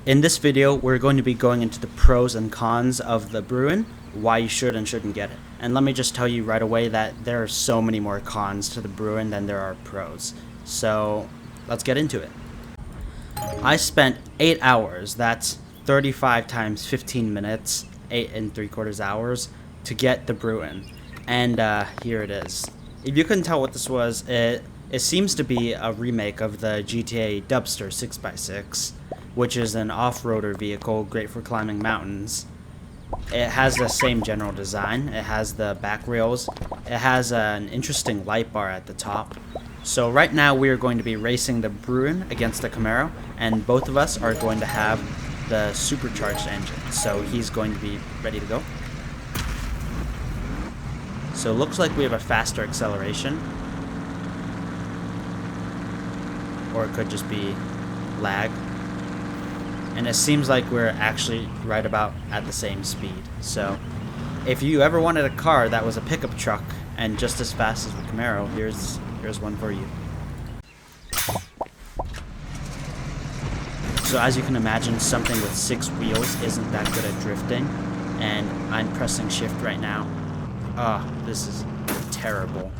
In this video, we're going to be going into the pros and cons of the Bruin, why you should and shouldn't get it. And let me just tell you right away that there are so many more cons to the Bruin than there are pros. So let's get into it. I spent 8 hours, that's 35 times 15 minutes, 8 3/4 hours, to get the Bruin. And here it is. If you couldn't tell what this was, it seems to be a remake of the GTA Dubster 6x6, which is an off-roader vehicle great for climbing mountains. It has the same general design. It has the back rails. It has an interesting light bar at the top. So right now we are going to be racing the Bruin against the Camaro, and both of us are going to have the supercharged engine. So he's going to be ready to go. So it looks like we have a faster acceleration, or it could just be lag. And it seems like we're actually right about at the same speed. So if you ever wanted a car that was a pickup truck and just as fast as the Camaro, here's one for you. So as you can imagine, something with 6 wheels isn't that good at drifting, and I'm pressing shift right now. This is terrible.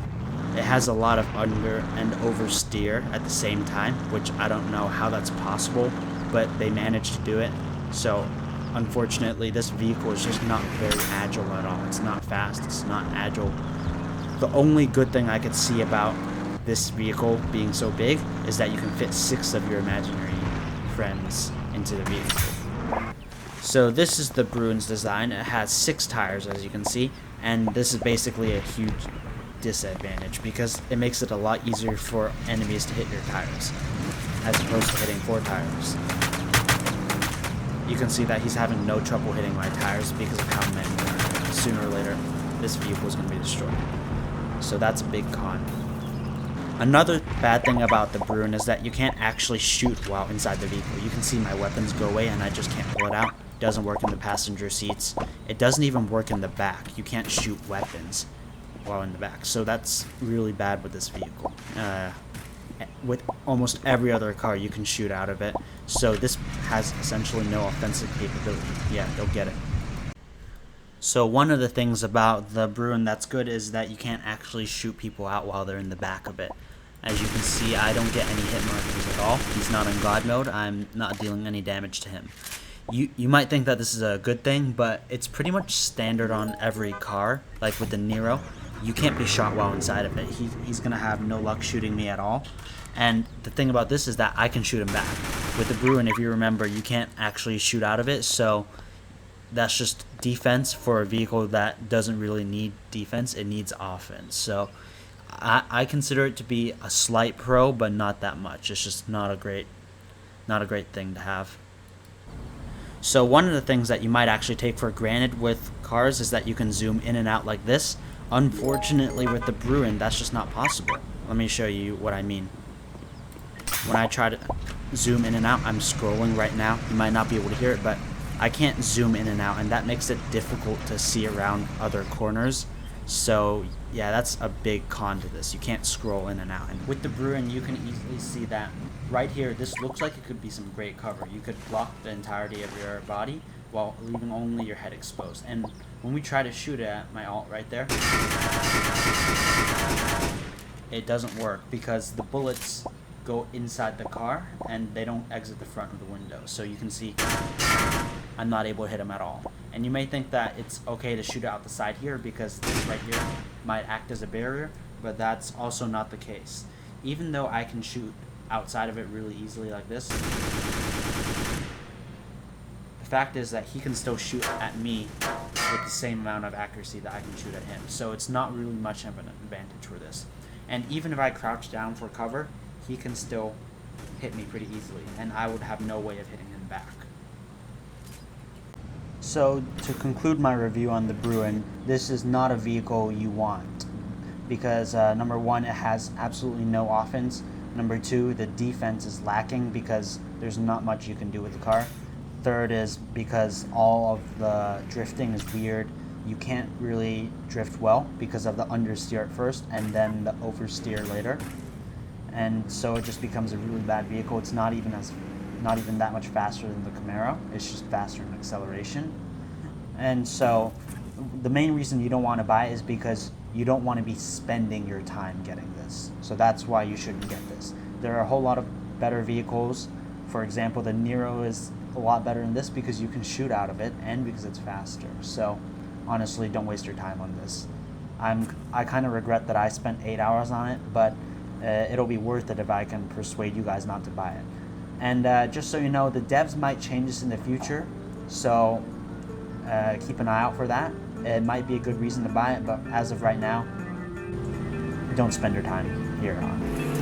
It has a lot of under and oversteer at the same time, which I don't know how that's possible, but they managed to do it. So unfortunately, this vehicle is just not very agile at all. It's not fast, it's not agile. The only good thing I could see about this vehicle being so big is that you can fit 6 of your imaginary friends into the vehicle. So this is the Bruin's design. It has 6 tires, as you can see, and this is basically a huge disadvantage because it makes it a lot easier for enemies to hit your tires as opposed to hitting 4 tires. You can see that he's having no trouble hitting my tires because of how many there are. Sooner or later, this vehicle is going to be destroyed. So that's a big con. Another bad thing about the Bruin is that you can't actually shoot while inside the vehicle. You can see my weapons go away and I just can't pull it out. It doesn't work in the passenger seats. It doesn't even work in the back. You can't shoot weapons while in the back. So that's really bad with this vehicle. With almost every other car you can shoot out of it, so this has essentially no offensive capability. Yeah, they'll get it. So one of the things about the Bruin that's good is that you can't actually shoot people out while they're in the back of it. As you can see, I don't get any hit markers at all. He's not in God mode. I'm not dealing any damage to him. You might think that this is a good thing, but it's pretty much standard on every car. Like with the Nero, you can't be shot while inside of it. He's gonna have no luck shooting me at all. And the thing about this is that I can shoot him back. With the Bruin, if you remember, you can't actually shoot out of it, so that's just defense for a vehicle that doesn't really need defense. It needs offense. So I consider it to be a slight pro, but not that much. It's just not a great thing to have. So one of the things that you might actually take for granted with cars is that you can zoom in and out like this. Unfortunately, with the Bruin, that's just not possible. Let me show you what I mean. When I try to zoom in and out, I'm scrolling right now. You might not be able to hear it, but I can't zoom in and out, and that makes it difficult to see around other corners. So yeah, that's a big con to this. You can't scroll in and out. And with the Bruin, you can easily see that right here, this looks like it could be some great cover. You could block the entirety of your body while leaving only your head exposed. And when we try to shoot it at my alt right there, it doesn't work because the bullets go inside the car and they don't exit the front of the window. So you can see I'm not able to hit him at all. And you may think that it's okay to shoot out the side here because this right here might act as a barrier, but that's also not the case. Even though I can shoot outside of it really easily like this, the fact is that he can still shoot at me with the same amount of accuracy that I can shoot at him. So it's not really much of an advantage for this. And even if I crouch down for cover, he can still hit me pretty easily, and I would have no way of hitting him back. So to conclude my review on the Bruin, this is not a vehicle you want because number 1, it has absolutely no offense. Number 2, the defense is lacking because there's not much you can do with the car. Third is because all of the drifting is weird. You can't really drift well because of the understeer at first and then the oversteer later. And so it just becomes a really bad vehicle. It's not even as not even that much faster than the Camaro. It's just faster in acceleration. And so the main reason you don't want to buy it is because you don't want to be spending your time getting this. So that's why you shouldn't get this. There are a whole lot of better vehicles. For example, the Nero is a lot better than this because you can shoot out of it and because it's faster. So honestly, don't waste your time on this. I kind of regret that I spent 8 hours on it, but it'll be worth it if I can persuade you guys not to buy it. And just so you know, the devs might change this in the future, so keep an eye out for that. It might be a good reason to buy it, but as of right now, don't spend your time here on it.